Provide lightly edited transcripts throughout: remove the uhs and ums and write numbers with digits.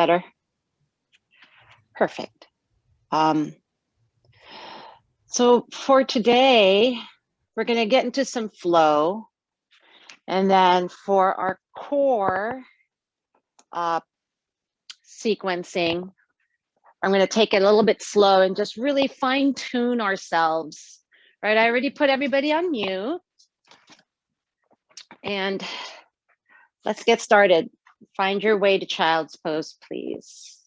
Better? Perfect. So for today, we're going to get into some flow. And then for our core sequencing, I'm going to take it a little bit slow and just really fine tune ourselves. Right? I already put everybody on mute. And let's get started. Find your way to child's pose, please.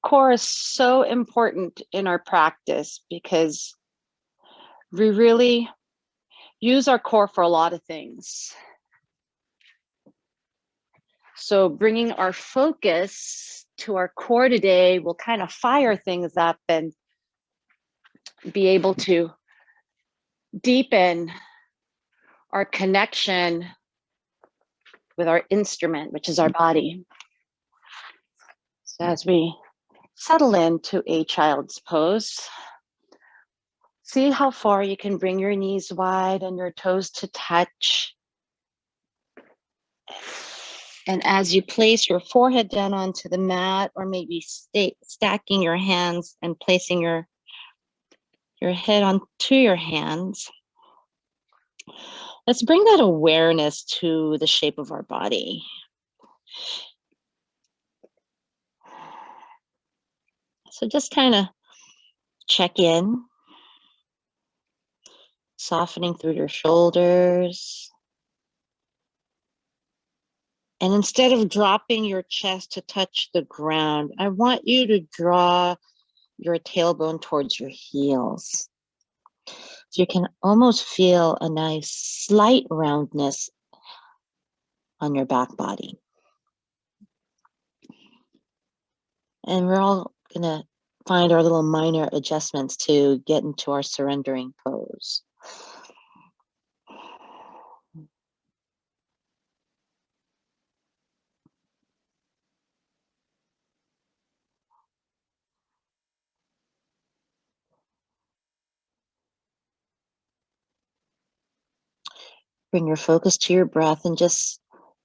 Core is so important in our practice because we really use our core for a lot of things. So bringing our focus to our core today will kind of fire things up and be able to deepen our connection with our instrument, which is our body. So as we settle into a child's pose, see how far you can bring your knees wide and your toes to touch. And as you place your forehead down onto the mat, or maybe stacking your hands and placing your head onto your hands, let's bring that awareness to the shape of our body. So just kind of check in, softening through your shoulders. And instead of dropping your chest to touch the ground, I want you to draw your tailbone towards your heels. So you can almost feel a nice slight roundness on your back body. And we're all gonna find our little minor adjustments to get into our surrendering pose. Bring your focus to your breath and just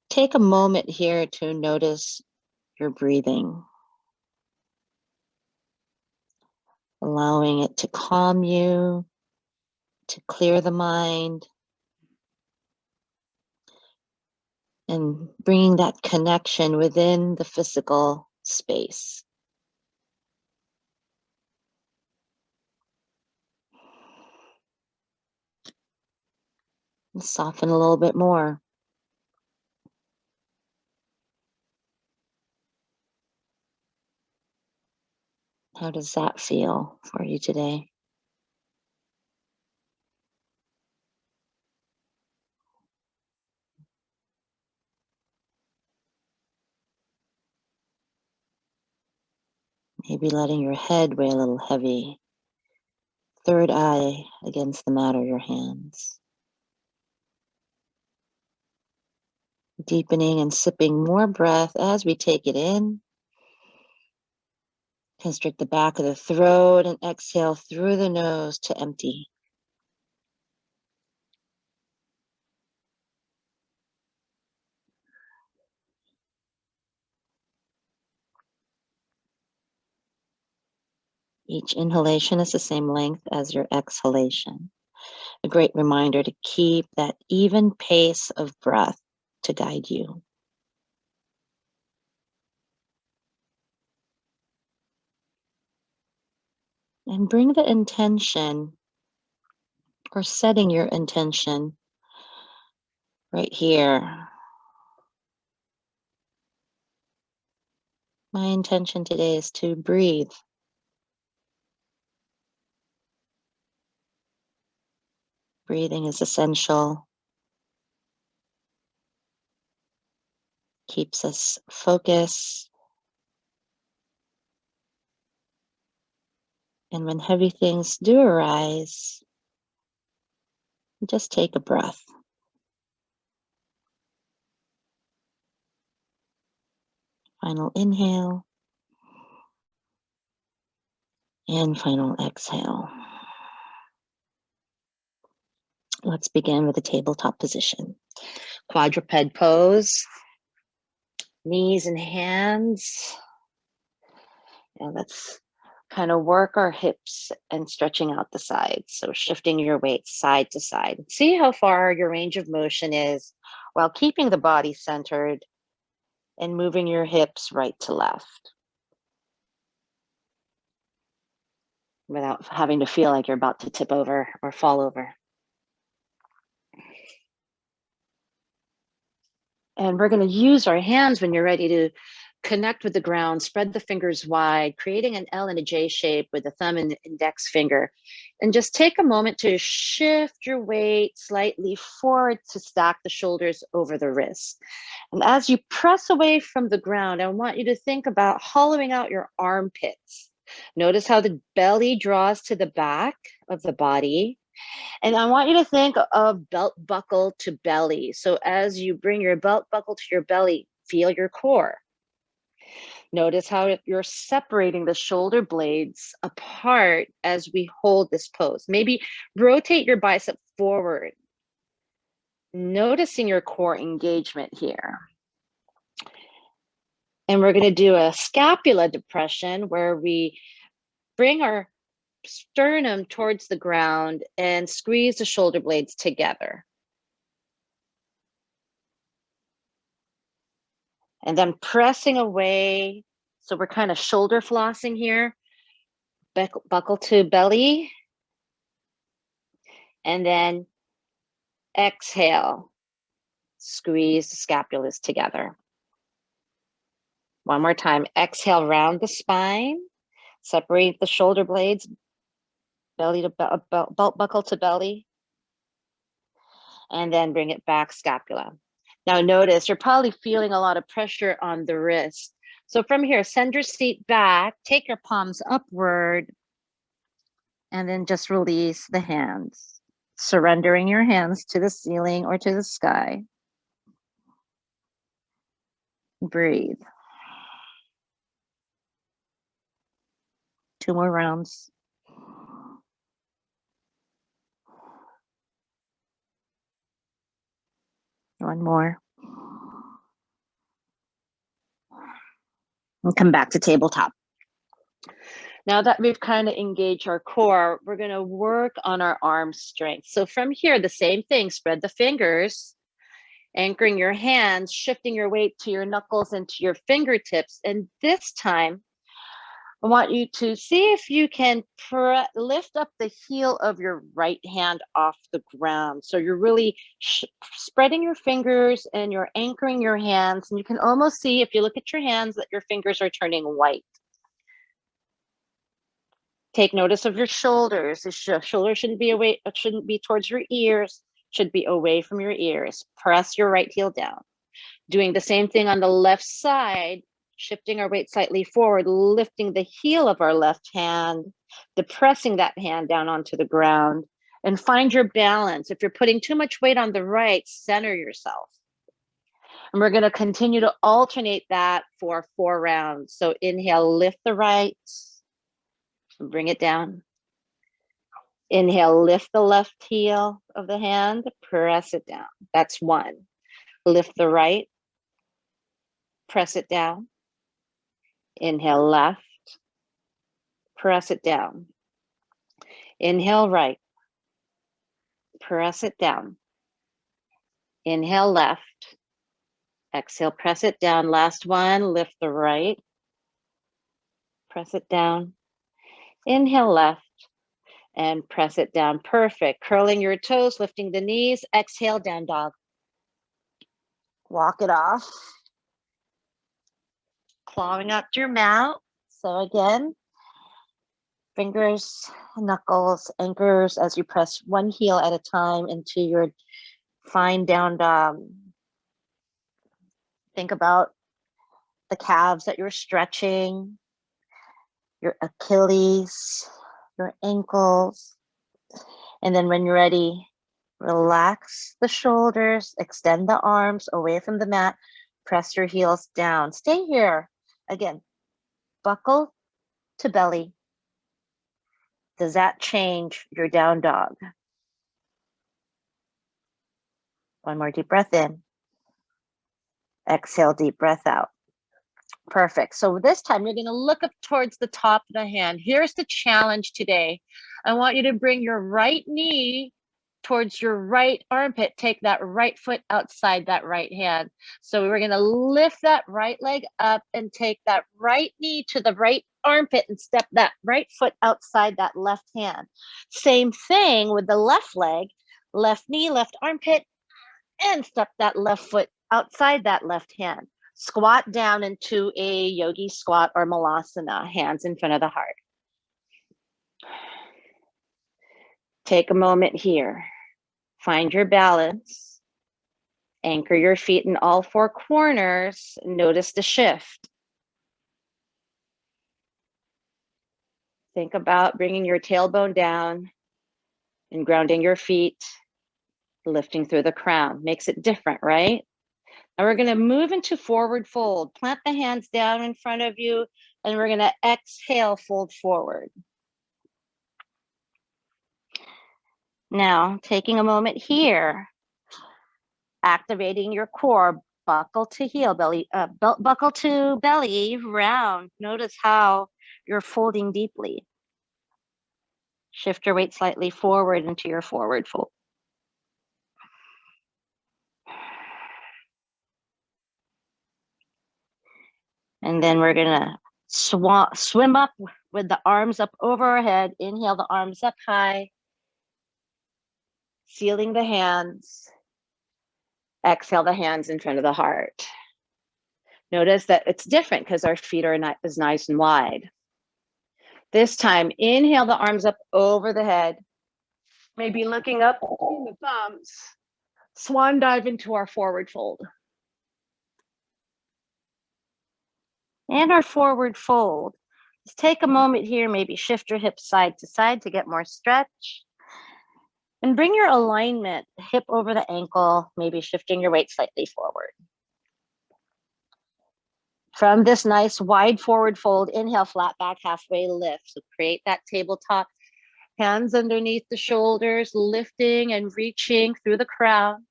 take a moment here to notice your breathing. Allowing it to calm you, to clear the mind, and bringing that connection within the physical space. And soften a little bit more. How does that feel for you today? Maybe letting your head weigh a little heavy. Third eye against the mat or your hands. Deepening and sipping more breath as we take it in. Constrict the back of the throat and exhale through the nose to empty. Each inhalation is the same length as your exhalation. A great reminder to keep that even pace of breath to guide you. And bring the intention, or setting your intention right here. My intention today is to breathe. Breathing is essential. Keeps us focused. And when heavy things do arise, just take a breath. Final inhale. And final exhale. Let's begin with the tabletop position. Quadruped pose, knees and hands. And let's kind of work our hips and stretching out the sides. So shifting your weight side to side. See how far your range of motion is while keeping the body centered and moving your hips right to left, without having to feel like you're about to tip over or fall over. And we're going to use our hands when you're ready to connect with the ground, spread the fingers wide, creating an L and a J shape with the thumb and index finger. And just take a moment to shift your weight slightly forward to stack the shoulders over the wrists. And as you press away from the ground, I want you to think about hollowing out your armpits. Notice how the belly draws to the back of the body. And I want you to think of belt buckle to belly. So as you bring your belt buckle to your belly, feel your core. Notice how you're separating the shoulder blades apart as we hold this pose. Maybe rotate your bicep forward, noticing your core engagement here. And we're going to do a scapula depression where we bring our sternum towards the ground and squeeze the shoulder blades together. And then pressing away. So we're kind of shoulder flossing here. Buckle to belly. And then exhale. Squeeze the scapulas together. One more time. Exhale, round the spine. Separate the shoulder blades. Belly to belt buckle to belly. And then bring it back, scapula. Now notice you're probably feeling a lot of pressure on the wrist. So from here, send your seat back, take your palms upward, and then just release the hands, surrendering your hands to the ceiling or to the sky. Breathe. 2 more rounds. One more. And come back to tabletop. Now that we've kind of engaged our core, we're going to work on our arm strength. So from here, the same thing, spread the fingers, anchoring your hands, shifting your weight to your knuckles and to your fingertips. And this time, I want you to see if you can lift up the heel of your right hand off the ground. So you're really spreading your fingers and you're anchoring your hands. And you can almost see, if you look at your hands, that your fingers are turning white. Take notice of your shoulders. The shoulder shouldn't be away, it shouldn't be towards your ears, should be away from your ears. Press your right heel down. Doing the same thing on the left side, shifting our weight slightly forward, lifting the heel of our left hand, depressing that hand down onto the ground, and find your balance. If you're putting too much weight on the right, center yourself. And we're going to continue to alternate that for 4 rounds. So inhale, lift the right, bring it down. Inhale, lift the left heel of the hand, press it down. That's 1. Lift the right, press it down. Inhale, left, press it down. Inhale, right, press it down. Inhale, left. Exhale, press it down. Last one, lift the right, press it down. Inhale, left, and press it down. Perfect. Curling your toes, lifting the knees. Exhale, down dog. Walk it off. Clawing up your mat. So again, fingers, knuckles, anchors as you press one heel at a time into your fine down dog. Think about the calves that you're stretching, your Achilles, your ankles. And then when you're ready, relax the shoulders, extend the arms away from the mat, press your heels down. Stay here. Again, buckle to belly. Does that change your down dog? One more deep breath in. Exhale, deep breath out. Perfect. So this time you're going to look up towards the top of the hand. Here's the challenge today. I want you to bring your right knee towards your right armpit. Take that right foot outside that right hand. So we're going to lift that right leg up and take that right knee to the right armpit and step that right foot outside that left hand. Same thing with the left leg, left knee, left armpit, and step that left foot outside that left hand. Squat down into a yogi squat or malasana, hands in front of the heart. Take a moment here. Find your balance. Anchor your feet in all four corners. Notice the shift. Think about bringing your tailbone down and grounding your feet, lifting through the crown. Makes it different, right? And we're going to move into forward fold. Plant the hands down in front of you, and we're going to exhale, fold forward. Now, taking a moment here, activating your core, buckle to heel, buckle to belly, round. Notice how you're folding deeply. Shift your weight slightly forward into your forward fold. And then we're gonna swim up with the arms up over our head. Inhale, the arms up high. Sealing the hands. Exhale, the hands in front of the heart. Notice that it's different because our feet are not as nice and wide. This time, inhale the arms up over the head. Maybe looking up between the thumbs. Swan dive into our forward fold. And our forward fold. Just take a moment here, maybe shift your hips side to side to get more stretch. And bring your alignment, hip over the ankle, maybe shifting your weight slightly forward. From this nice wide forward fold, inhale, flat back, halfway lift. So create that tabletop, hands underneath the shoulders, lifting and reaching through the crown.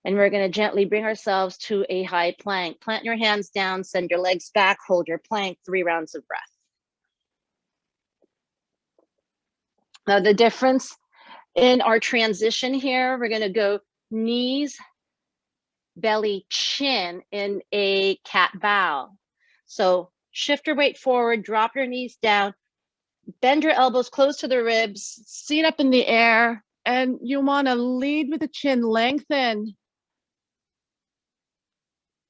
And we're going to gently bring ourselves to a high plank. Plant your hands down, send your legs back, hold your plank, 3 rounds of breath. Now the difference in our transition here, we're going to go knees, belly, chin in a cat bow. So shift your weight forward, drop your knees down, bend your elbows close to the ribs, seat up in the air, and you want to lead with the chin, lengthen.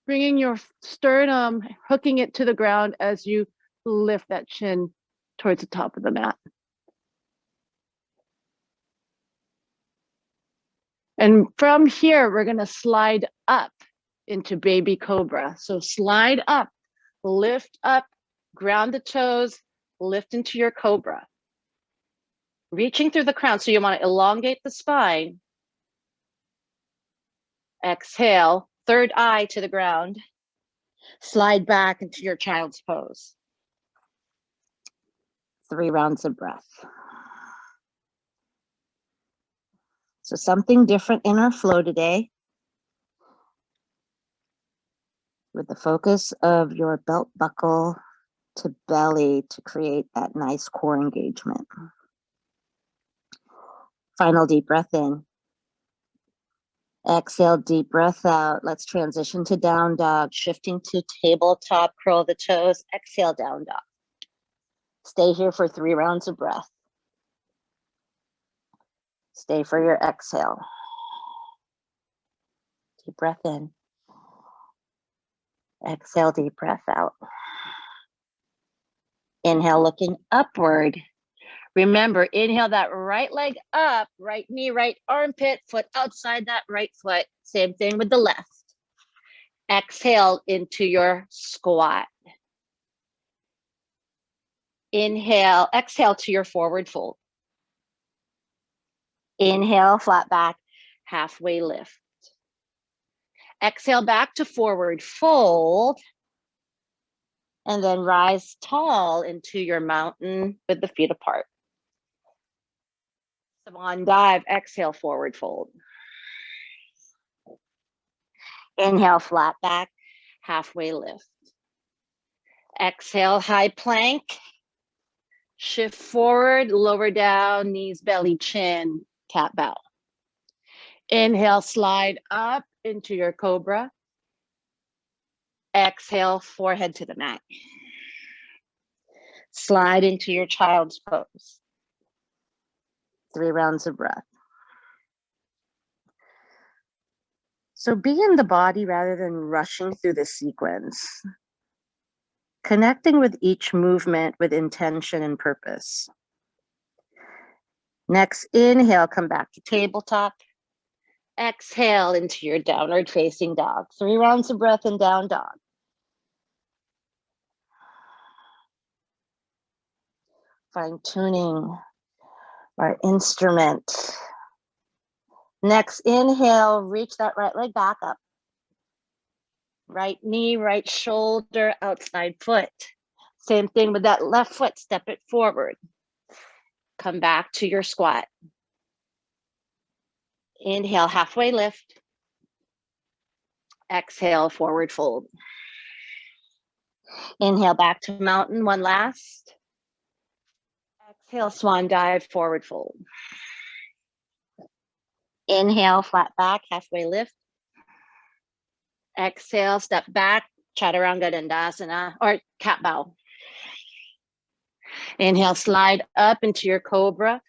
Bringing your sternum, hooking it to the ground as you lift that chin towards the top of the mat. And from here, we're going to slide up into baby cobra. So slide up, lift up, ground the toes, lift into your cobra. Reaching through the crown. So you want to elongate the spine. Exhale, third eye to the ground. Slide back into your child's pose. 3 rounds of breath. So something different in our flow today, with the focus of your belt buckle to belly to create that nice core engagement. Final deep breath in. Exhale, deep breath out. Let's transition to down dog, shifting to tabletop, curl the toes, exhale, down dog. Stay here for 3 rounds of breath. Stay for your exhale. Deep breath in. Exhale, deep breath out. Inhale, looking upward. Remember, inhale that right leg up, right knee, right armpit, foot outside that right foot. Same thing with the left. Exhale into your squat. Inhale, exhale to your forward fold. Inhale, flat back, halfway lift. Exhale back to forward fold. And then rise tall into your mountain with the feet apart. Swan dive, exhale, forward fold. Inhale, flat back, halfway lift. Exhale, high plank. Shift forward, lower down, knees, belly, chin, cat bow. Inhale, slide up into your cobra. Exhale, forehead to the mat. Slide into your child's pose. 3 rounds of breath. So be in the body rather than rushing through the sequence. Connecting with each movement with intention and purpose. Next, inhale, come back to tabletop. Exhale into your downward facing dog. 3 rounds of breath in down dog. Fine-tuning our instrument. Next, inhale, reach that right leg back up. Right knee, right shoulder, outside foot. Same thing with that left foot, step it forward. Come back to your squat. Inhale, halfway lift. Exhale, forward fold. Inhale, back to mountain, one last. Exhale, swan dive, forward fold. Inhale, flat back, halfway lift. Exhale, step back, chaturanga dandasana, or cat bow. Inhale, slide up into your cobra.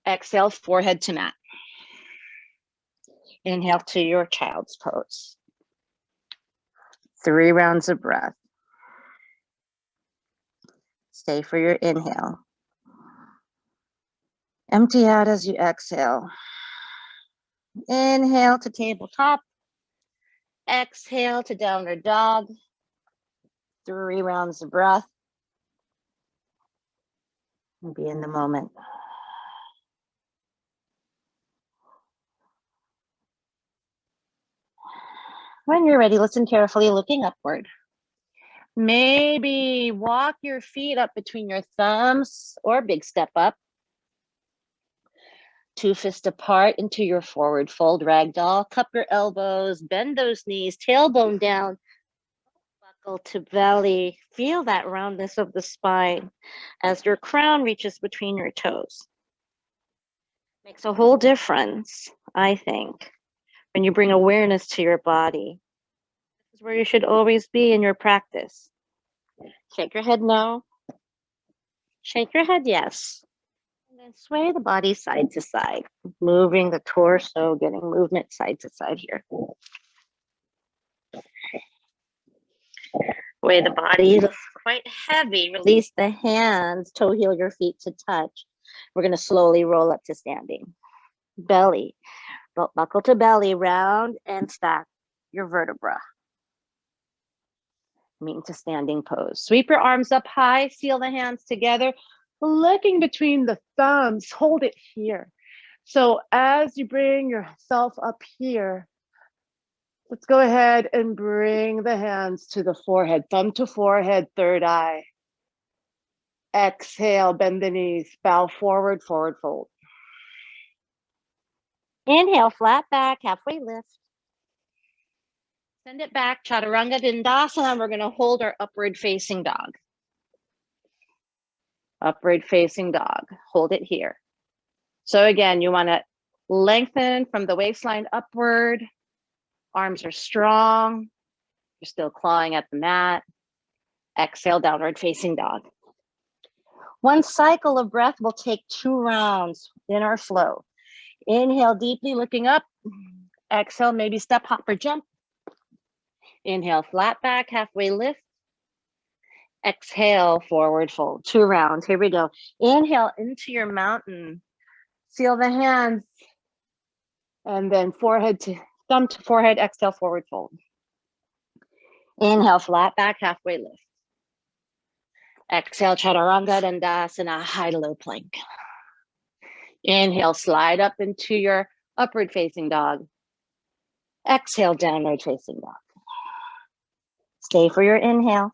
Exhale, forehead to mat. Inhale to your child's pose. 3 rounds of breath. Stay for your inhale. Empty out as you exhale. Inhale to tabletop. Exhale to downward dog. 3 rounds of breath. And be in the moment. When you're ready, listen carefully, looking upward. Maybe walk your feet up between your thumbs or big step up. 2 fists apart into your forward fold ragdoll. Cup your elbows, bend those knees, tailbone down, buckle to belly. Feel that roundness of the spine as your crown reaches between your toes. Makes a whole difference, I think, when you bring awareness to your body. This is where you should always be in your practice. Shake your head no. Shake your head yes. And then sway the body side to side, moving the torso, getting movement side to side here. Weight the body is quite heavy. Release the hands, toe heel your feet to touch. We're going to slowly roll up to standing. Belly, buckle to belly, round and stack your vertebra. Meet into standing pose. Sweep your arms up high, seal the hands together, looking between the thumbs, hold it here. So as you bring yourself up here, let's go ahead and bring the hands to the forehead, thumb to forehead, third eye. Exhale, bend the knees, bow forward, forward fold. Inhale, flat back, halfway lift. Send it back, chaturanga dandasana. We're going to hold our upward facing dog. Upward facing dog, hold it here. So again, you want to lengthen from the waistline upward. Arms are strong. You're still clawing at the mat. Exhale, downward facing dog. One cycle of breath will take 2 rounds in our flow. Inhale deeply, looking up. Exhale, maybe step, hop, or jump. Inhale, flat back, halfway lift. Exhale, forward fold. 2 rounds. Here we go. Inhale into your mountain. Seal the hands. And then forehead to thumb to forehead. Exhale, forward fold. Inhale, flat back, halfway lift. Exhale, chaturanga dandasana, high to low plank. Inhale, slide up into your upward facing dog. Exhale, downward facing dog. Stay for your inhale.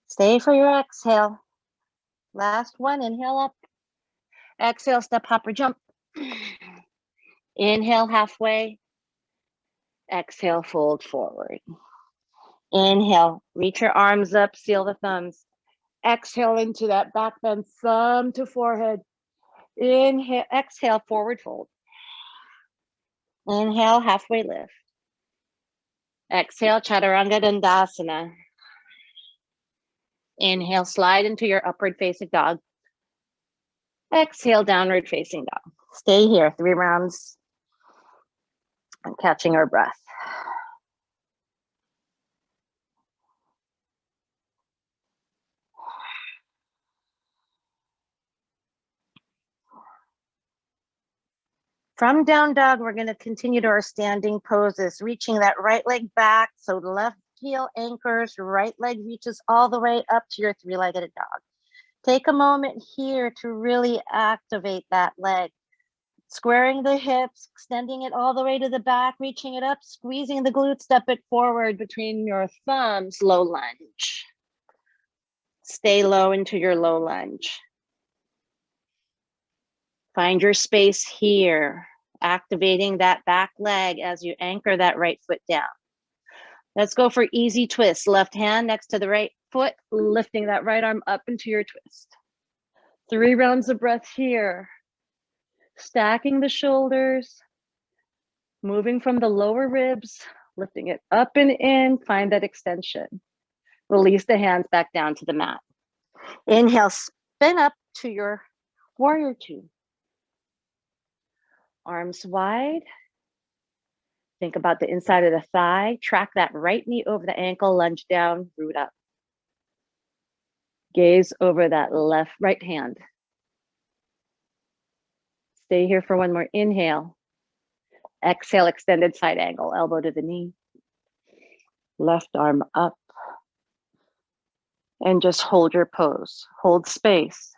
Stay for your exhale. Last one, inhale up. Exhale, step, hop, or jump. Inhale halfway. Exhale, fold forward. Inhale, reach your arms up, seal the thumbs. Exhale into that back bend, thumb to forehead. Inhale, exhale, forward fold. Inhale, halfway lift. Exhale, Chaturanga Dandasana. Inhale, slide into your upward facing dog. Exhale, downward facing dog. Stay here, 3 rounds. And catching our breath. From down dog, we're going to continue to our standing poses, reaching that right leg back. So the left heel anchors, right leg reaches all the way up to your 3-legged dog. Take a moment here to really activate that leg. Squaring the hips, extending it all the way to the back, reaching it up, squeezing the glutes, step it forward between your thumbs, low lunge. Stay low into your low lunge. Find your space here, activating that back leg as you anchor that right foot down. Let's go for easy twist. Left hand next to the right foot, lifting that right arm up into your twist. 3 rounds of breath here. Stacking the shoulders, moving from the lower ribs, lifting it up and in, find that extension. Release the hands back down to the mat. Inhale, spin up to your warrior 2. Arms wide. Think about the inside of the thigh. Track that right knee over the ankle, lunge down, root up. Gaze over that right hand. Stay here for one more inhale. Exhale, extended side angle, elbow to the knee. Left arm up. And just hold your pose, hold space.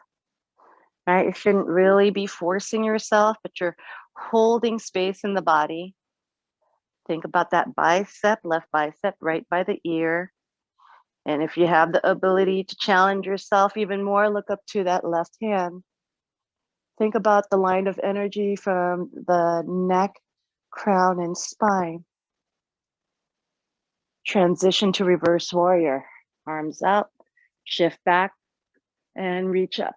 Right? You shouldn't really be forcing yourself, but you're holding space in the body. Think about that bicep, left bicep, right by the ear. And if you have the ability to challenge yourself even more, look up to that left hand. Think about the line of energy from the neck, crown, and spine. Transition to reverse warrior. Arms out, shift back, and reach up.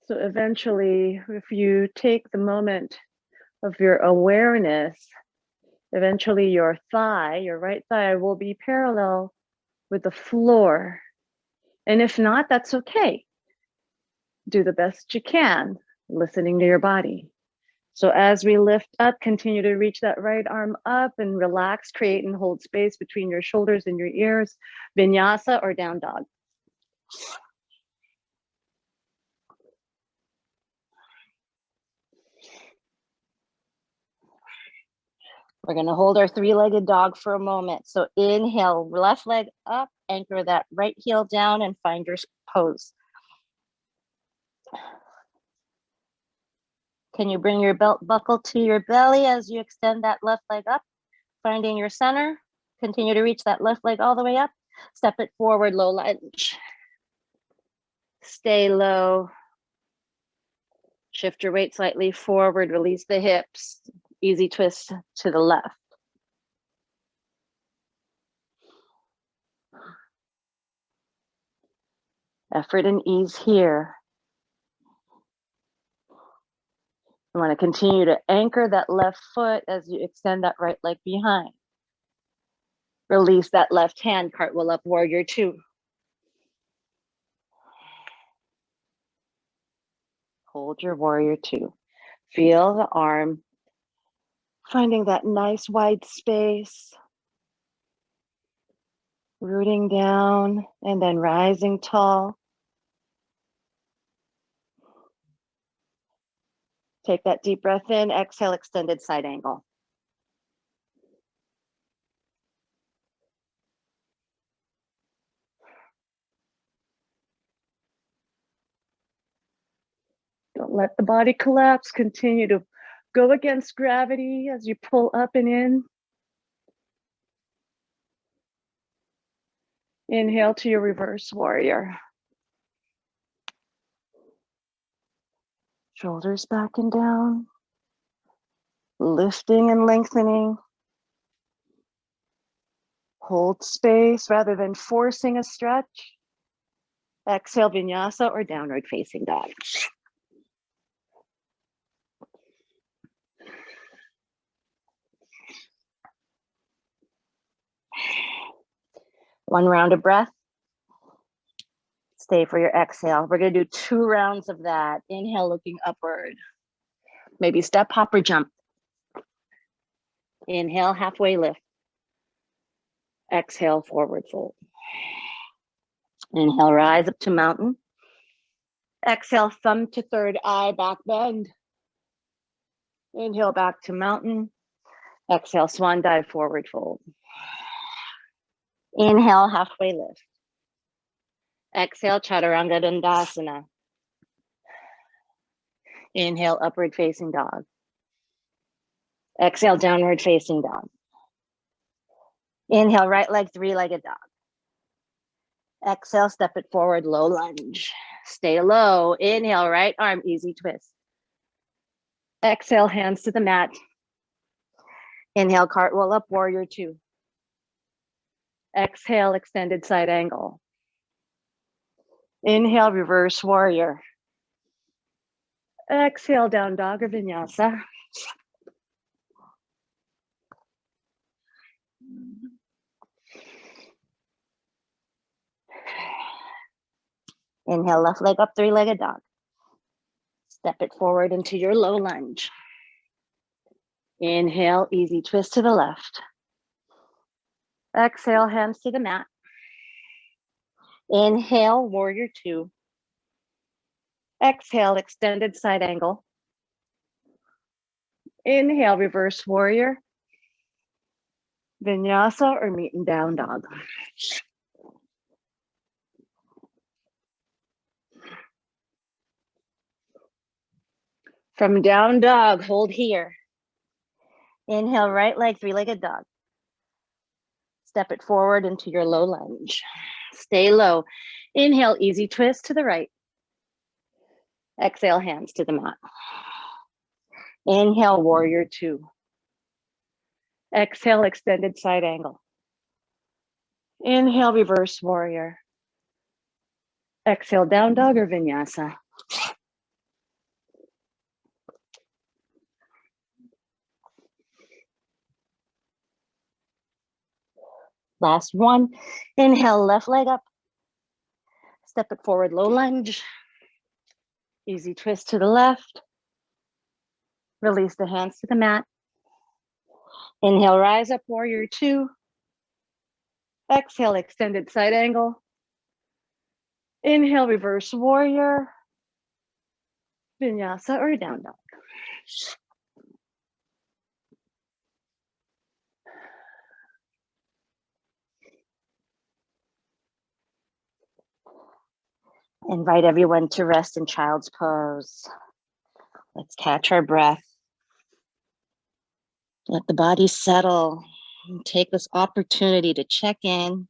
So eventually, if you take the moment of your awareness, eventually your thigh, your right thigh, will be parallel with the floor. And if not, that's okay. Do the best you can, listening to your body. So as we lift up, continue to reach that right arm up and relax, create and hold space between your shoulders and your ears, vinyasa or down dog. We're going to hold our 3-legged dog for a moment. So inhale, left leg up, anchor that right heel down and find your pose. Can you bring your belt buckle to your belly as you extend that left leg up, finding your center? Continue to reach that left leg all the way up. Step it forward, low lunge. Stay low. Shift your weight slightly forward, release the hips. Easy twist to the left. Effort and ease here. You want to continue to anchor that left foot as you extend that right leg behind. Release that left hand, cartwheel up, warrior 2. Hold your warrior 2. Feel the arm, finding that nice wide space. Rooting down and then rising tall. Take that deep breath in, exhale, extended side angle. Don't let the body collapse. Continue to Go against gravity as you pull up and in. Inhale to your reverse warrior. Shoulders back and down. Lifting and lengthening. Hold space rather than forcing a stretch. Exhale, vinyasa or downward facing dog. One round of breath. Stay for your exhale. We're going to do 2 rounds of that. Inhale, looking upward. Maybe step, hop, or jump. Inhale, halfway lift. Exhale, forward fold. Inhale, rise up to mountain. Exhale, thumb to third eye, back bend. Inhale, back to mountain. Exhale, swan dive, forward fold. Inhale, halfway lift. Exhale, chaturanga dandasana. Inhale, upward facing dog. Exhale, downward facing dog. Inhale, right leg, 3-legged dog. Exhale, step it forward, low lunge. Stay low. Inhale, right arm, easy twist. Exhale, hands to the mat. Inhale, cartwheel up, warrior 2. Exhale, extended side angle. Inhale, reverse warrior. Exhale, down dog or vinyasa. Inhale, left leg up, 3-legged dog. Step it forward into your low lunge. Inhale, easy twist to the left. Exhale, hands to the mat. Inhale, warrior 2. Exhale, extended side angle. Inhale, reverse warrior. Vinyasa or meet and down dog. From down dog, hold here. Inhale, right leg, 3-legged dog. Step it forward into your low lunge. Stay low. Inhale, easy twist to the right. Exhale, hands to the mat. Inhale, warrior 2. Exhale, extended side angle. Inhale, reverse warrior. Exhale, down dog or vinyasa. Last one. Inhale, left leg up. Step it forward, low lunge. Easy twist to the left. Release the hands to the mat. Inhale, rise up, warrior 2. Exhale, extended side angle. Inhale, reverse warrior. Vinyasa or down dog. Invite everyone to rest in child's pose. Let's catch our breath. Let the body settle. And take this opportunity to check in.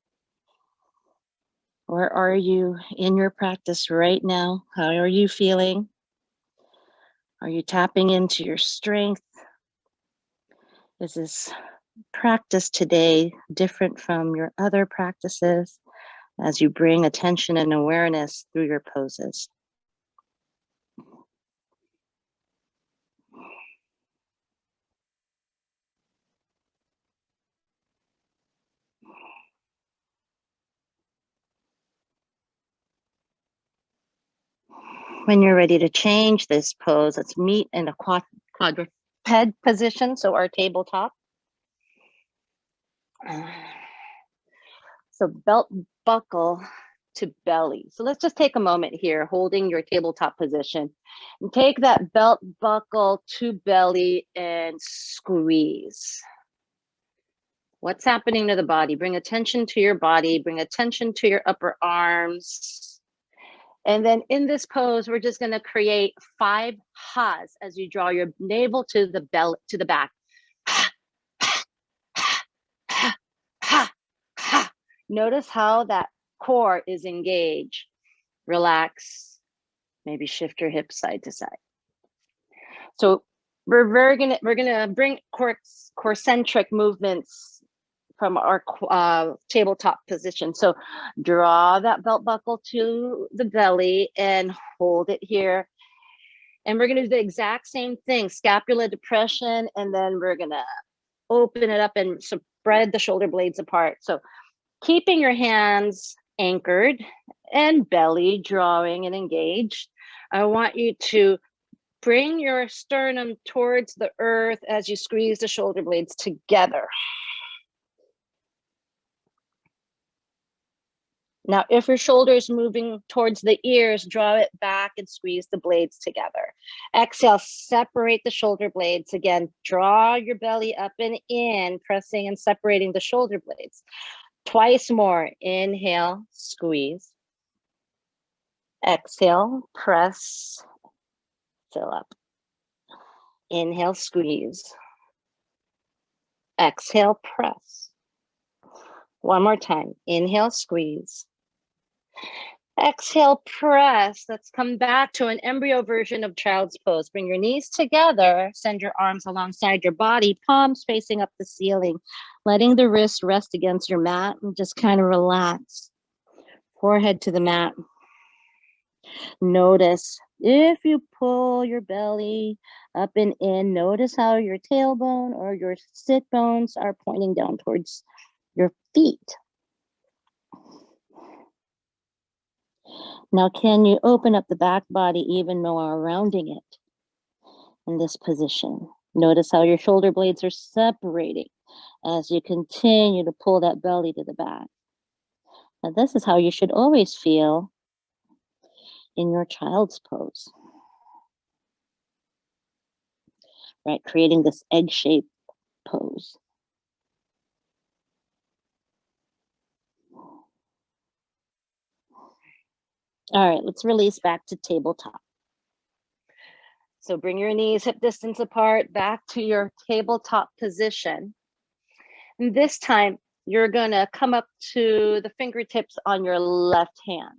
Where are you in your practice right now? How are you feeling? Are you tapping into your strength? Is this practice today different from your other practices as you bring attention and awareness through your poses? When you're ready to change this pose, let's meet in a quadruped position, so our tabletop. So belt buckle to belly. So let's just take a moment here, holding your tabletop position, and take that belt buckle to belly and squeeze. What's happening to the body? Bring attention to your body, bring attention to your upper arms. And then in this pose, we're just going to create 5 ha's as you draw your navel to the belly, to the back. Notice how that core is engaged. Relax. Maybe shift your hips side to side. So we're gonna bring core-centric movements from our tabletop position. So draw that belt buckle to the belly and hold it here. And we're gonna do the exact same thing, scapula depression, and then we're gonna open it up and spread the shoulder blades apart. So keeping your hands anchored and belly drawing and engaged, I want you to bring your sternum towards the earth as you squeeze the shoulder blades together. Now, if your shoulder is moving towards the ears, draw it back and squeeze the blades together. Exhale, separate the shoulder blades. Again, draw your belly up and in, pressing and separating the shoulder blades. Twice more. Inhale, squeeze. Exhale, press, fill up. Inhale, squeeze. Exhale, press. One more time. Inhale, squeeze. Exhale, press. Let's come back to an embryo version of child's pose. Bring your knees together. Send your arms alongside your body, palms facing up the ceiling, letting the wrists rest against your mat and just kind of relax. Forehead to the mat. Notice if you pull your belly up and in, notice how your tailbone or your sit bones are pointing down towards your feet. Now, can you open up the back body even more, rounding it in this position? Notice how your shoulder blades are separating as you continue to pull that belly to the back. Now, this is how you should always feel in your child's pose, right? Creating this egg-shaped pose. All right, let's release back to tabletop. So bring your knees hip distance apart, back to your tabletop position. And this time, you're gonna come up to the fingertips on your left hand.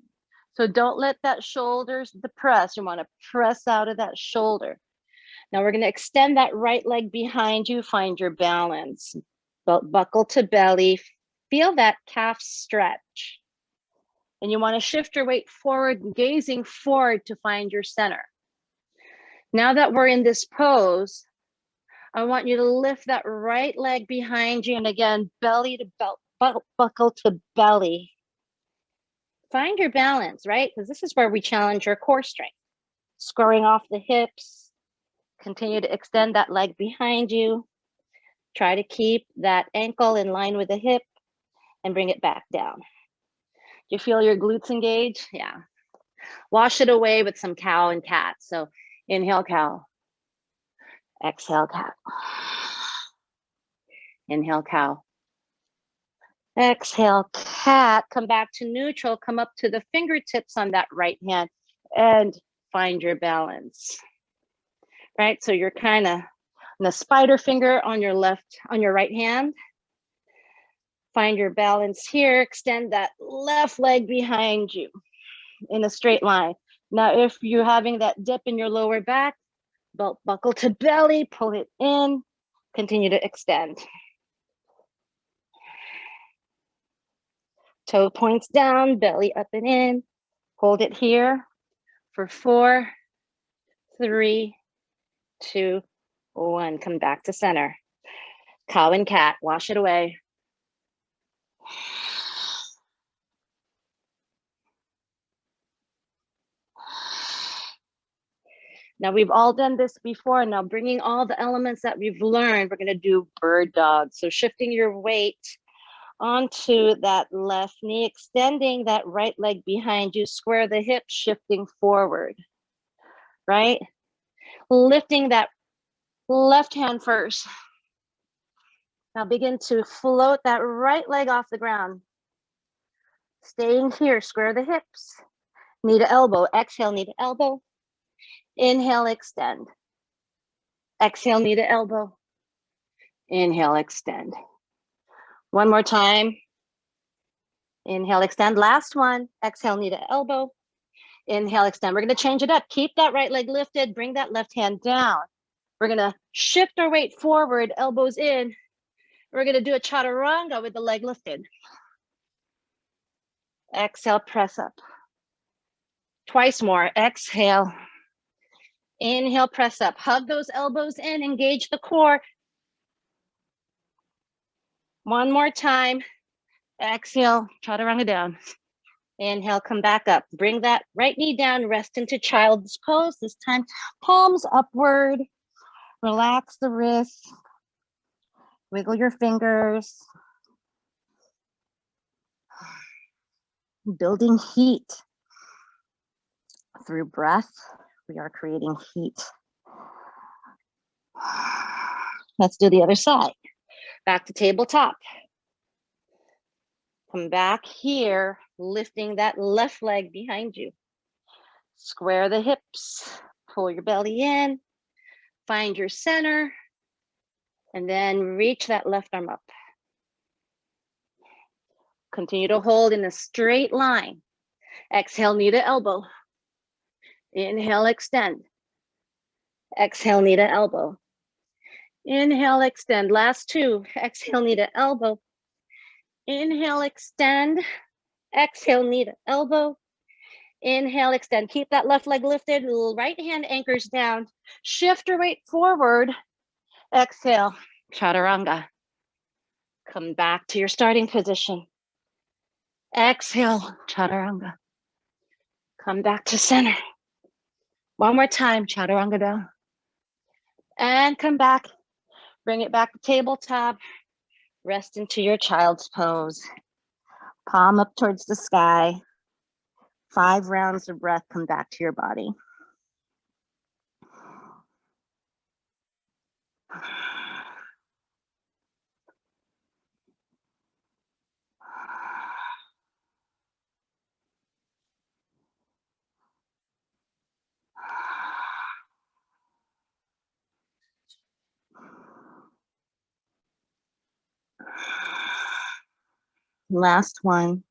So don't let that shoulders depress. You wanna press out of that shoulder. Now we're gonna extend that right leg behind you, find your balance. Belt buckle to belly, feel that calf stretch. And you wanna shift your weight forward, gazing forward to find your center. Now that we're in this pose, I want you to lift that right leg behind you. And again, belly to belt buckle to belly. Find your balance, right? Because this is where we challenge your core strength. Squaring off the hips. Continue to extend that leg behind you. Try to keep that ankle in line with the hip and bring it back down. Do you feel your glutes engage? Yeah. Wash it away with some cow and cat. So inhale, cow. Exhale, cat. Inhale, cow. Exhale, cat. Come back to neutral. Come up to the fingertips on that right hand and find your balance. Right? So you're kind of on the spider finger on your right hand. Find your balance here. Extend that left leg behind you in a straight line. Now, if you're having that dip in your lower back, belt buckle to belly, pull it in, continue to extend. Toe points down, belly up and in. Hold it here for 4, 3, 2, 1. Come back to center. Cow and cat, wash it away. Now we've all done this before. Now bringing all the elements that we've learned, we're gonna do bird dog. So shifting your weight onto that left knee, extending that right leg behind you, square the hips, shifting forward, right? Lifting that left hand first. Now begin to float that right leg off the ground. Staying here, square the hips. knee to elbow. Exhale, knee to elbow. Inhale, extend. Exhale, knee to elbow. Inhale, extend. One more time. Inhale, extend. Last one. Exhale, knee to elbow. Inhale, extend. We're going to change it up. Keep that right leg lifted. Bring that left hand down. We're going to shift our weight forward, elbows in. We're going to do a chaturanga with the leg lifted. Exhale, press up. Twice more. Exhale. Inhale, press up. Hug those elbows in. Engage the core. One more time. Exhale, chaturanga down. Inhale, come back up. Bring that right knee down. Rest into child's pose. This time, palms upward. Relax the wrists. Wiggle your fingers. Building heat. Through breath, we are creating heat. Let's do the other side. Back to tabletop. Come back here, lifting that left leg behind you. Square the hips, pull your belly in, find your center, and then reach that left arm up. Continue to hold in a straight line. Exhale, knee to elbow. Inhale, extend. Exhale, knee to elbow. Inhale, extend. Last two. Exhale, knee to elbow. Inhale, extend. Exhale, knee to elbow. Inhale, extend. Keep that left leg lifted. Right hand anchors down. Shift your weight forward. Exhale, chaturanga. Come back to your starting position. Exhale, chaturanga. Come back to center. One more time, chaturanga down. And come back. Bring it back to tabletop. Rest into your child's pose. Palm up towards the sky. 5 rounds of breath. Come back to your body. Last one.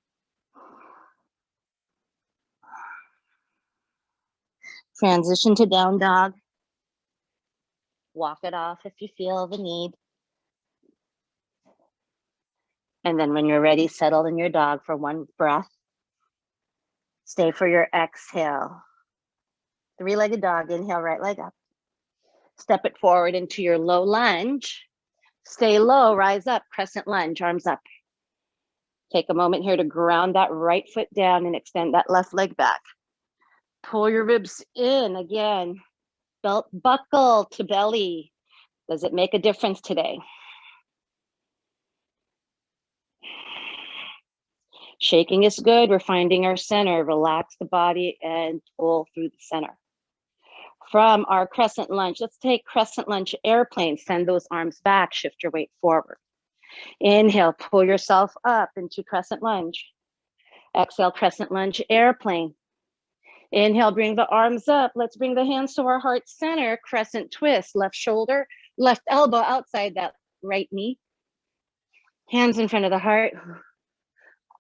Transition to down dog. Walk it off if you feel the need. And then when you're ready, settle in your dog for 1 breath. Stay for your exhale. 3-legged dog, inhale, right leg up. Step it forward into your low lunge. Stay low, rise up, crescent lunge, arms up. Take a moment here to ground that right foot down and extend that left leg back. Pull your ribs in again. Belt buckle to belly. Does it make a difference today? Shaking is good. We're finding our center. Relax the body and pull through the center. From our crescent lunge, let's take crescent lunge airplane. Send those arms back. Shift your weight forward. Inhale, pull yourself up into crescent lunge. Exhale, crescent lunge airplane. Inhale, bring the arms up. Let's bring the hands to our heart center. Crescent twist, left shoulder, left elbow outside that right knee. Hands in front of the heart.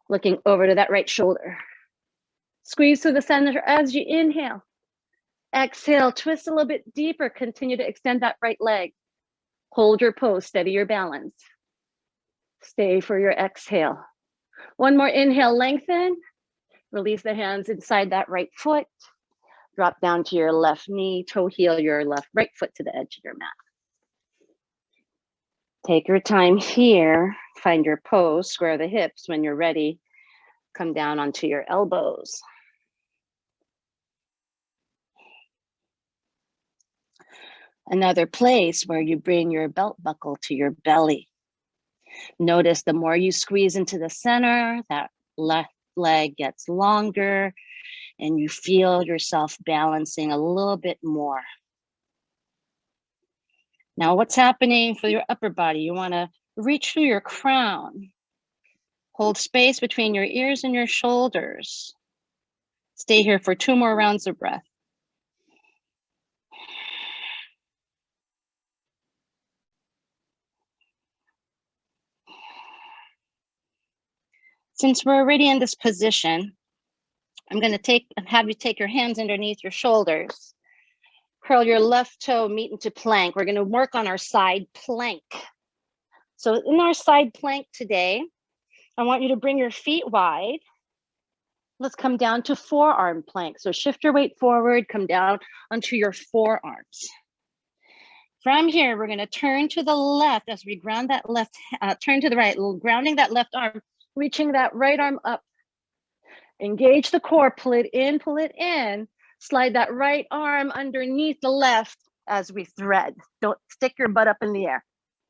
Looking over to that right shoulder. Squeeze to the center as you inhale. Exhale, twist a little bit deeper. Continue to extend that right leg. Hold your pose, steady your balance. Stay for your exhale. One more inhale, lengthen. Release the hands inside that right foot. Drop down to your left knee, toe heel your right foot to the edge of your mat. Take your time here. Find your pose, square the hips. When you're ready, come down onto your elbows. Another place where you bring your belt buckle to your belly. Notice the more you squeeze into the center, that left leg gets longer and you feel yourself balancing a little bit more. Now, what's happening for your upper body? You want to reach through your crown. Hold space between your ears and your shoulders. Stay here for 2 more rounds of breath. Since we're already in this position, I'm going to have you take your hands underneath your shoulders. Curl your left toe, meet into plank. We're going to work on our side plank. So in our side plank today, I want you to bring your feet wide. Let's come down to forearm plank. So shift your weight forward, come down onto your forearms. From here, we're going to turn to the left as we ground that left, turn to the right, grounding that left arm, reaching that right arm up. Engage the core, pull it in, slide that right arm underneath the left as we thread. Don't stick your butt up in the air.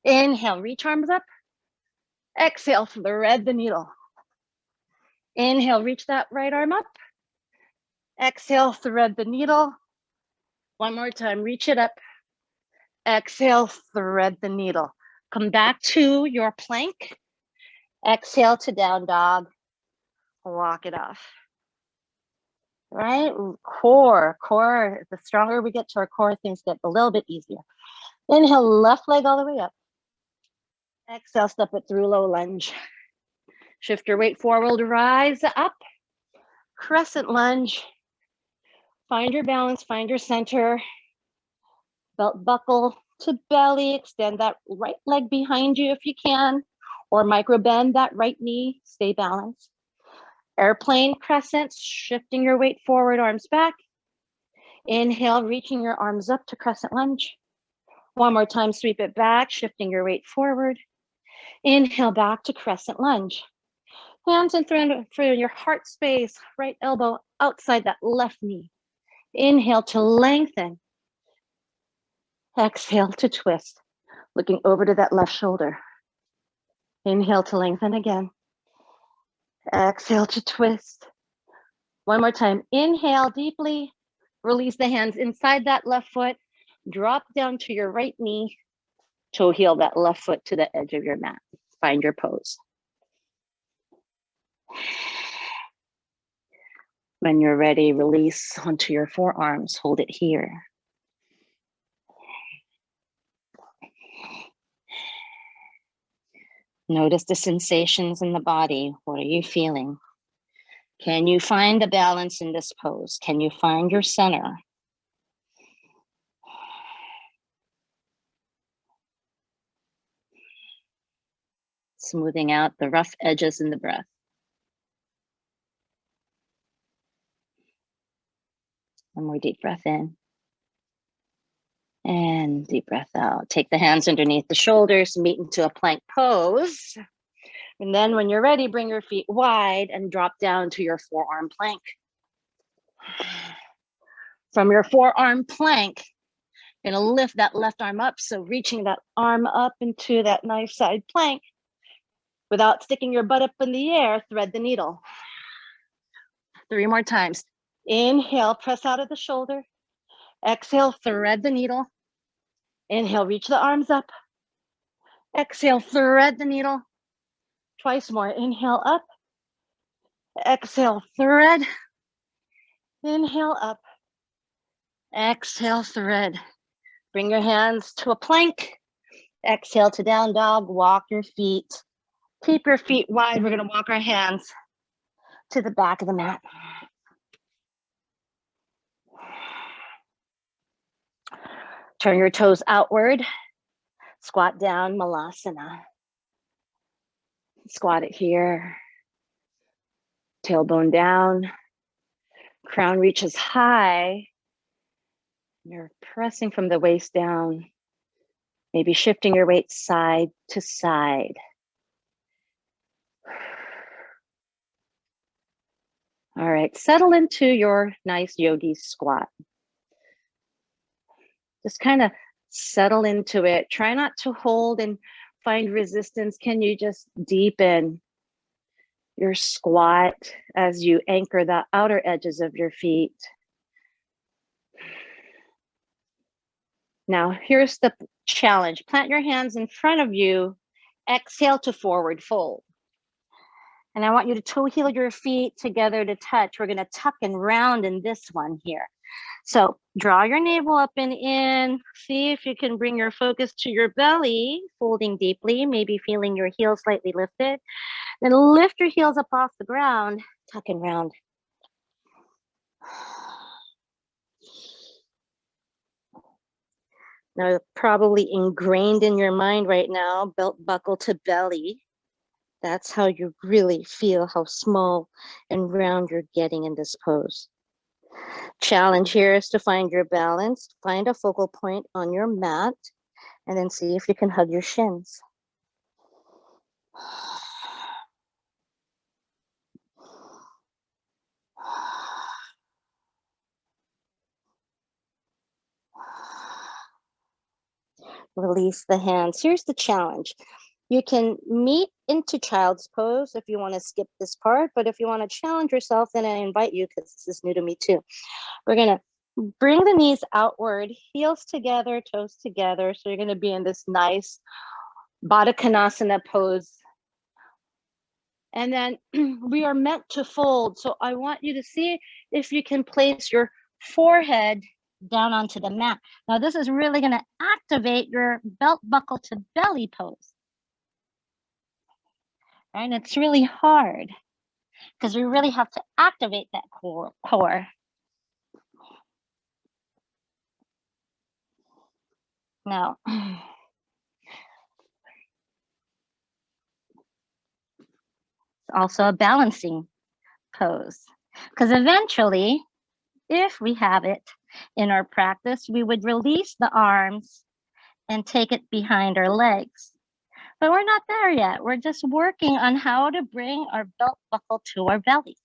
Inhale, reach arms up. Exhale, thread the needle. Inhale, reach that right arm up. Exhale, thread the needle. One more time, reach it up. Exhale, thread the needle. Come back to your plank. Exhale to down dog. Walk it off. Right? Core. The stronger we get to our core, things get a little bit easier. Inhale, left leg all the way up. Exhale, step it through low lunge. Shift your weight forward, rise up. Crescent lunge. Find your balance, find your center. Belt buckle to belly. Extend that right leg behind you if you can, or micro bend that right knee. Stay balanced. Airplane crescent, shifting your weight forward, arms back. Inhale, reaching your arms up to crescent lunge. One more time, sweep it back, shifting your weight forward. Inhale, back to crescent lunge. Hands in front of your heart space, right elbow outside that left knee. Inhale to lengthen. Exhale to twist, looking over to that left shoulder. Inhale to lengthen again. Exhale to twist. One more time. Inhale deeply. Release the hands inside that left foot. Drop down to your right knee. Toe heel that left foot to the edge of your mat. Find your pose. When you're ready, release onto your forearms. Hold it here. Notice the sensations in the body. What are you feeling? Can you find the balance in this pose? Can you find your center? Smoothing out the rough edges in the breath. One more deep breath in. And deep breath out. Take the hands underneath the shoulders, meet into a plank pose. And then when you're ready, bring your feet wide and drop down to your forearm plank. From your forearm plank, you're gonna lift that left arm up. So reaching that arm up into that nice side plank. Without sticking your butt up in the air, thread the needle. 3 more times. Inhale, press out of the shoulder. Exhale, thread the needle. Inhale, reach the arms up. Exhale, thread the needle. Twice more. Inhale, up. Exhale, thread. Inhale, up. Exhale, thread. Bring your hands to a plank. Exhale to down dog. Walk your feet. Keep your feet wide. We're going to walk our hands to the back of the mat. Turn your toes outward. Squat down, malasana. Squat it here. Tailbone down. Crown reaches high. You're pressing from the waist down. Maybe shifting your weight side to side. All right, settle into your nice yogi squat. Just kind of settle into it. Try not to hold and find resistance. Can you just deepen your squat as you anchor the outer edges of your feet? Now, here's the challenge. Plant your hands in front of you. Exhale to forward fold. And I want you to toe heel your feet together to touch. We're going to tuck and round in this one here. So draw your navel up and in. See if you can bring your focus to your belly, folding deeply, maybe feeling your heels slightly lifted. Then lift your heels up off the ground, tuck and round. Now, probably ingrained in your mind right now, belt buckle to belly. That's how you really feel how small and round you're getting in this pose. Challenge here is to find your balance, find a focal point on your mat, and then see if you can hug your shins. Release the hands. Here's the challenge. You can meet into child's pose if you want to skip this part, but if you want to challenge yourself, then I invite you, because this is new to me too. We're going to bring the knees outward, heels together, toes together. So you're going to be in this nice Baddha Konasana pose. And then we are meant to fold. So I want you to see if you can place your forehead down onto the mat. Now this is really going to activate your belt buckle to belly pose. Right? And it's really hard because we really have to activate that core. Now, it's also a balancing pose, because eventually, if we have it in our practice, we would release the arms and take it behind our legs. But we're not there yet. We're just working on how to bring our belt buckle to our belly.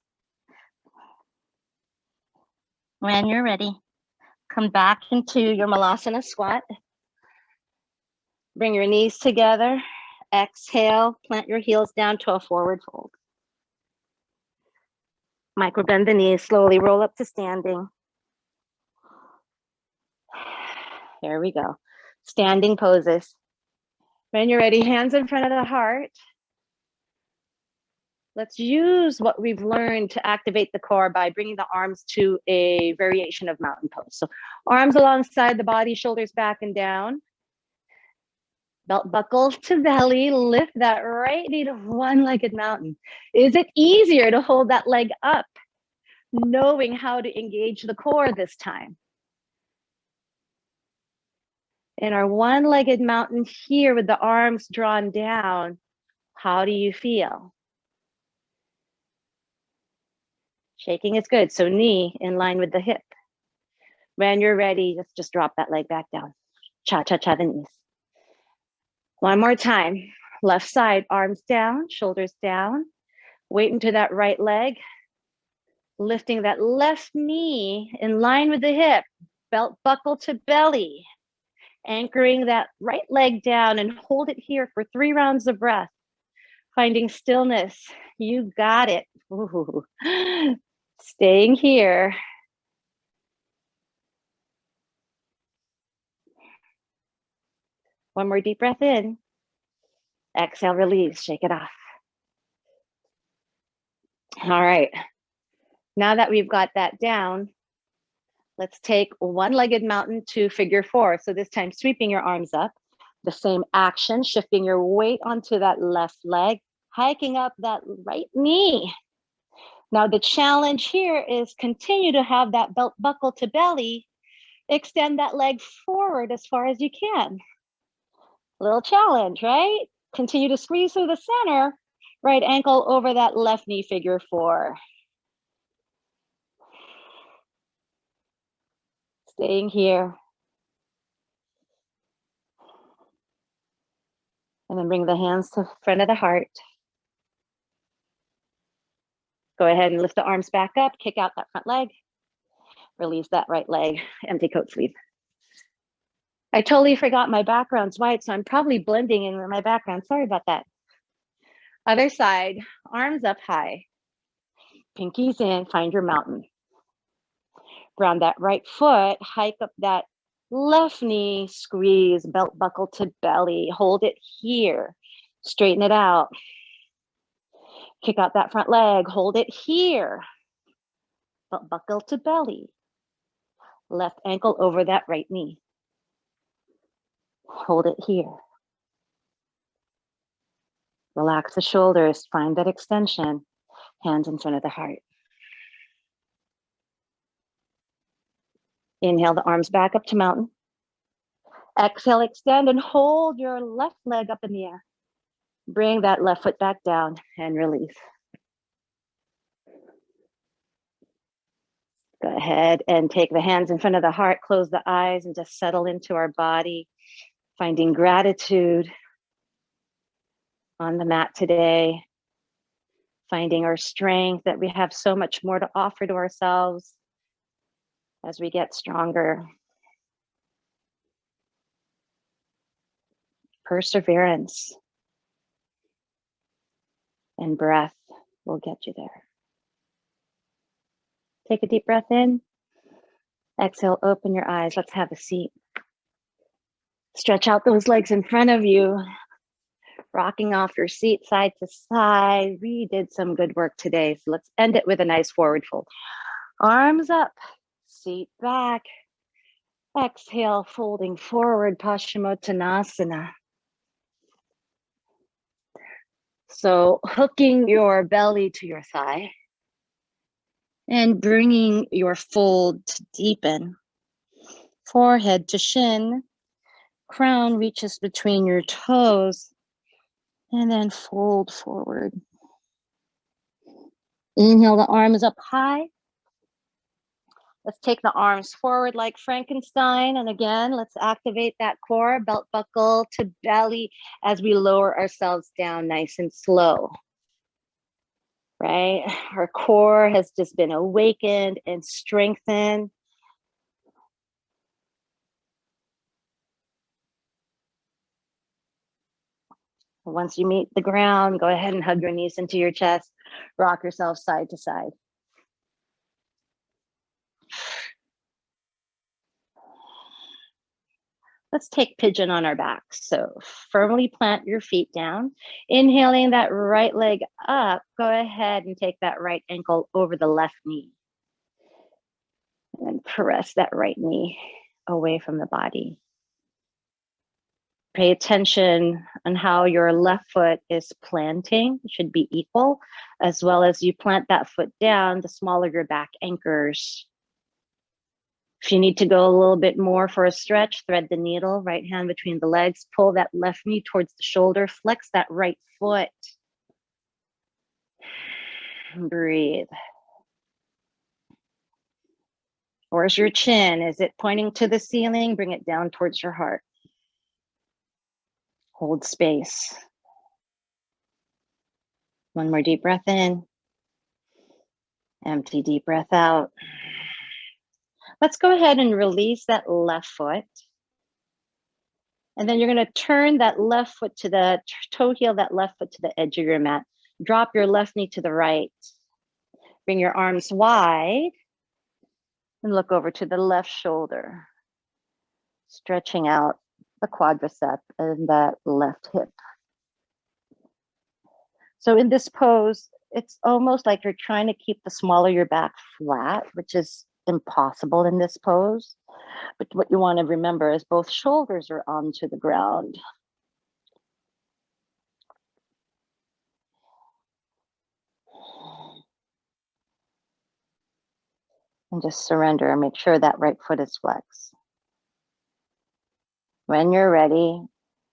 When you're ready, come back into your Malasana squat. Bring your knees together. Exhale, plant your heels down to a forward fold. Micro bend the knees, slowly roll up to standing. There we go. Standing poses. When you're ready, hands in front of the heart. Let's use what we've learned to activate the core by bringing the arms to a variation of mountain pose. So arms alongside the body, shoulders back and down. Belt buckle to belly, lift that right knee to one-legged mountain. Is it easier to hold that leg up, knowing how to engage the core this time? In our one-legged mountain here with the arms drawn down, how do you feel? Shaking is good, so knee in line with the hip. When you're ready, just drop that leg back down. Cha-cha-cha the knees. One more time. Left side, arms down, shoulders down. Weight into that right leg. Lifting that left knee in line with the hip. Belt buckle to belly. Anchoring that right leg down and hold it here for 3 rounds of breath. Finding stillness. You got it. Ooh. Staying here. One more deep breath in. Exhale, release, shake it off. All right. Now that we've got that down, let's take one-legged mountain to figure 4. So this time, sweeping your arms up. The same action, shifting your weight onto that left leg, hiking up that right knee. Now the challenge here is continue to have that belt buckle to belly. Extend that leg forward as far as you can. A little challenge, right? Continue to squeeze through the center. Right ankle over that left knee, figure 4. Staying here. And then bring the hands to front of the heart. Go ahead and lift the arms back up, kick out that front leg. Release that right leg, empty coat sleeve. I totally forgot my background's white, so I'm probably blending in with my background. Sorry about that. Other side, arms up high. Pinkies in, find your mountain. Ground that right foot, hike up that left knee, squeeze, belt buckle to belly. Hold it here. Straighten it out. Kick out that front leg, hold it here. Belt buckle to belly. Left ankle over that right knee. Hold it here. Relax the shoulders, find that extension. Hands in front of the heart. Inhale the arms back up to mountain. Exhale, extend and hold your left leg up in the air. Bring that left foot back down and release. Go ahead and take the hands in front of the heart, close the eyes and just settle into our body, finding gratitude on the mat today, finding our strength, that we have so much more to offer to ourselves as we get stronger. Perseverance and breath will get you there. Take a deep breath in. Exhale, open your eyes. Let's have a seat. Stretch out those legs in front of you, rocking off your seat side to side. We did some good work today. So let's end it with a nice forward fold. Arms up, seat back. Exhale, folding forward, Paschimottanasana. So hooking your belly to your thigh and bringing your fold to deepen. Forehead to shin, crown reaches between your toes, and then fold forward. Inhale, the arms up high. Let's take the arms forward like Frankenstein. And again, let's activate that core, belt buckle to belly as we lower ourselves down nice and slow. Right? Our core has just been awakened and strengthened. Once you meet the ground, go ahead and hug your knees into your chest. Rock yourself side to side. Let's take pigeon on our backs. So firmly plant your feet down. Inhaling that right leg up, go ahead and take that right ankle over the left knee. And press that right knee away from the body. Pay attention on how your left foot is planting. It should be equal. As well as you plant that foot down, the smaller your back anchors. If you need to go a little bit more for a stretch, thread the needle, right hand between the legs, pull that left knee towards the shoulder, flex that right foot. Breathe. Where's your chin? Is it pointing to the ceiling? Bring it down towards your heart. Hold space. One more deep breath in. Empty deep breath out. Let's go ahead and release that left foot. And then you're going to turn that left foot to the toe heel, that left foot to the edge of your mat. Drop your left knee to the right. Bring your arms wide and look over to the left shoulder. Stretching out the quadricep and that left hip. So in this pose, it's almost like you're trying to keep the small of your back flat, which is impossible in this pose. But what you want to remember is both shoulders are onto the ground. And just surrender and make sure that right foot is flexed. When you're ready,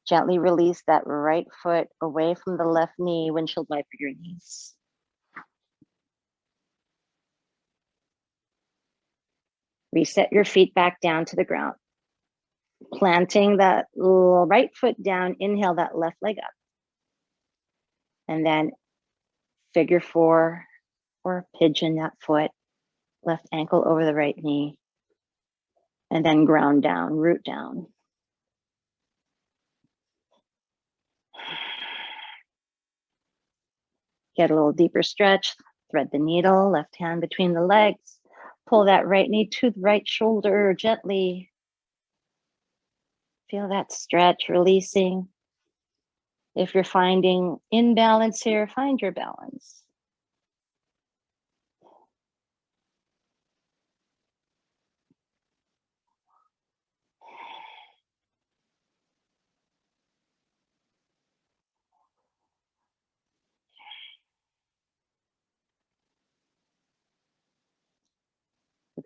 gently release that right foot away from the left knee, windshield wiper your knees. Reset your feet back down to the ground. Planting that right foot down, inhale that left leg up. And then figure four or pigeon that foot, left ankle over the right knee. And then ground down, root down. Get a little deeper stretch, thread the needle, left hand between the legs. Pull that right knee to the right shoulder gently. Feel that stretch releasing. If you're finding imbalance here, find your balance.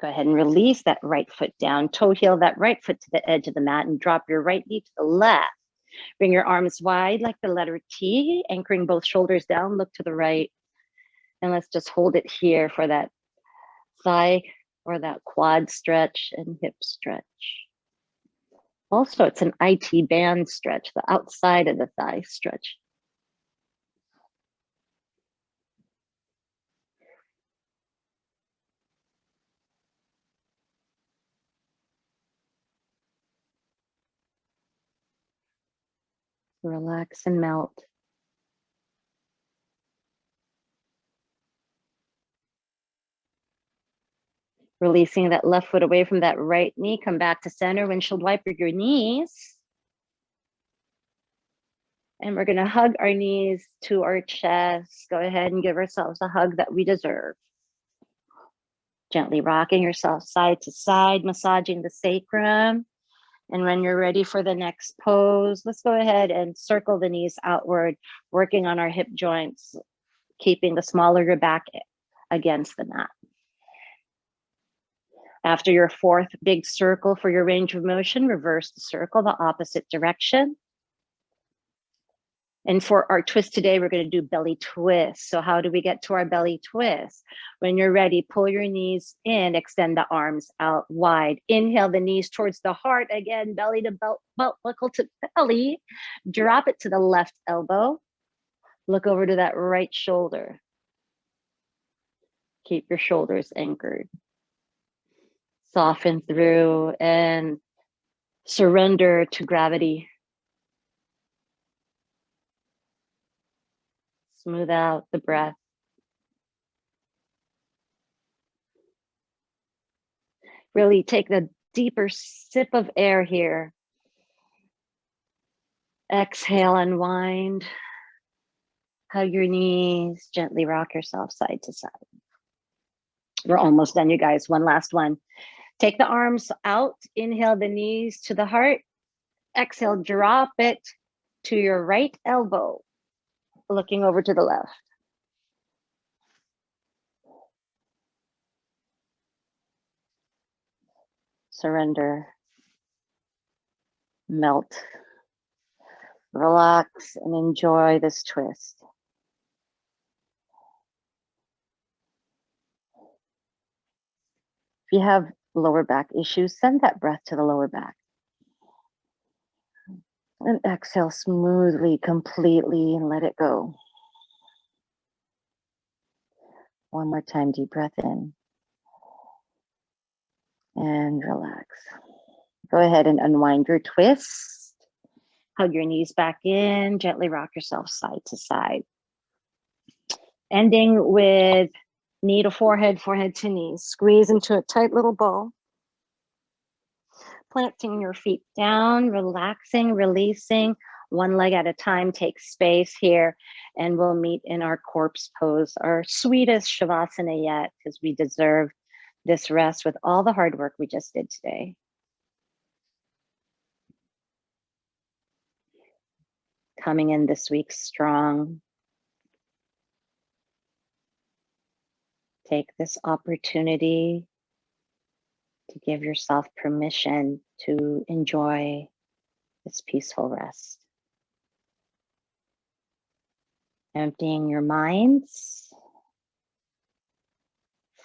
Go ahead and release that right foot down, toe heel that right foot to the edge of the mat and drop your right knee to the left. Bring your arms wide like the letter T, anchoring both shoulders down, look to the right. And let's just hold it here for that thigh or that quad stretch and hip stretch. Also, it's an IT band stretch, the outside of the thigh stretch. Relax and melt. Releasing that left foot away from that right knee. Come back to center, windshield wiper your knees. And we're going to hug our knees to our chest. Go ahead and give ourselves a hug that we deserve. Gently rocking yourself side to side, massaging the sacrum. And when you're ready for the next pose, let's go ahead and circle the knees outward, working on our hip joints, keeping the smaller your back against the mat. After your fourth big circle for your range of motion, reverse the circle the opposite direction. And for our twist today, we're going to do belly twist. So how do we get to our belly twist? When you're ready, pull your knees in, extend the arms out wide. Inhale the knees towards the heart. Again, belly to belt, buckle to belly. Drop it to the left elbow. Look over to that right shoulder. Keep your shoulders anchored. Soften through and surrender to gravity. Smooth out the breath. Really take a deeper sip of air here. Exhale, unwind. Hug your knees, gently rock yourself side to side. We're almost done, you guys. One last one. Take the arms out. Inhale the knees to the heart. Exhale, drop it to your right elbow, looking over to the left. Surrender. Melt. Relax and enjoy this twist. If you have lower back issues, send that breath to the lower back. And exhale smoothly, completely, and let it go. One more time, deep breath in. And relax. Go ahead and unwind your twist. Hug your knees back in, gently rock yourself side to side. Ending with knee to forehead, forehead to knees. Squeeze into a tight little ball. Planting your feet down, relaxing, releasing, one leg at a time. Take space here, and we'll meet in our corpse pose, our sweetest Shavasana yet, because we deserve this rest with all the hard work we just did today. Coming in this week strong. Take this opportunity to give yourself permission to enjoy this peaceful rest. Emptying your minds,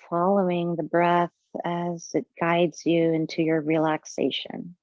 following the breath as it guides you into your relaxation.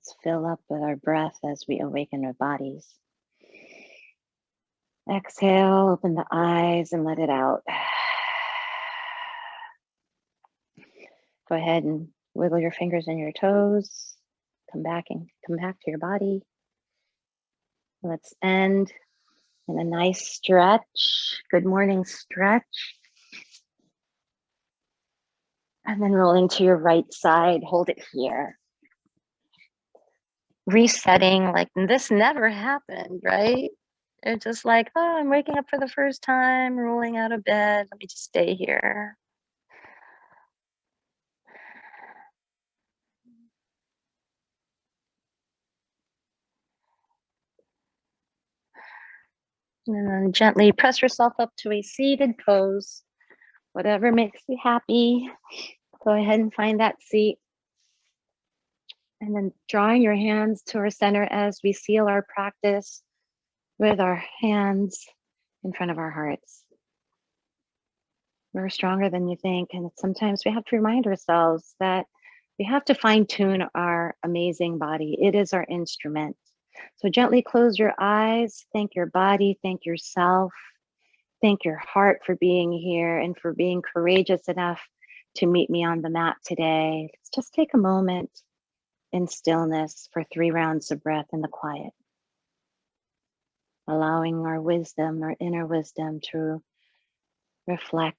Let's fill up with our breath as we awaken our bodies. Exhale, open the eyes and let it out. Go ahead and wiggle your fingers and your toes. Come back to your body. Let's end in a nice stretch. Good morning stretch. And then rolling to your right side, hold it here. Resetting, like this never happened, right? It's just like, oh, I'm waking up for the first time, rolling out of bed. Let me just stay here. And then gently press yourself up to a seated pose. Whatever makes you happy, go ahead and find that seat. And then drawing your hands to our center as we seal our practice with our hands in front of our hearts. We're stronger than you think. And sometimes we have to remind ourselves that we have to fine tune our amazing body. It is our instrument. So gently close your eyes. Thank your body. Thank yourself. Thank your heart for being here and for being courageous enough to meet me on the mat today. Let's just take a moment in stillness for 3 rounds of breath in the quiet. Allowing our wisdom, our inner wisdom to reflect.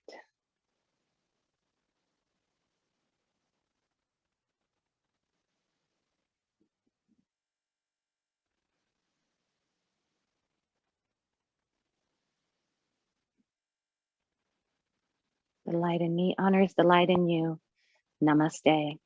The light in me honors the light in you. Namaste.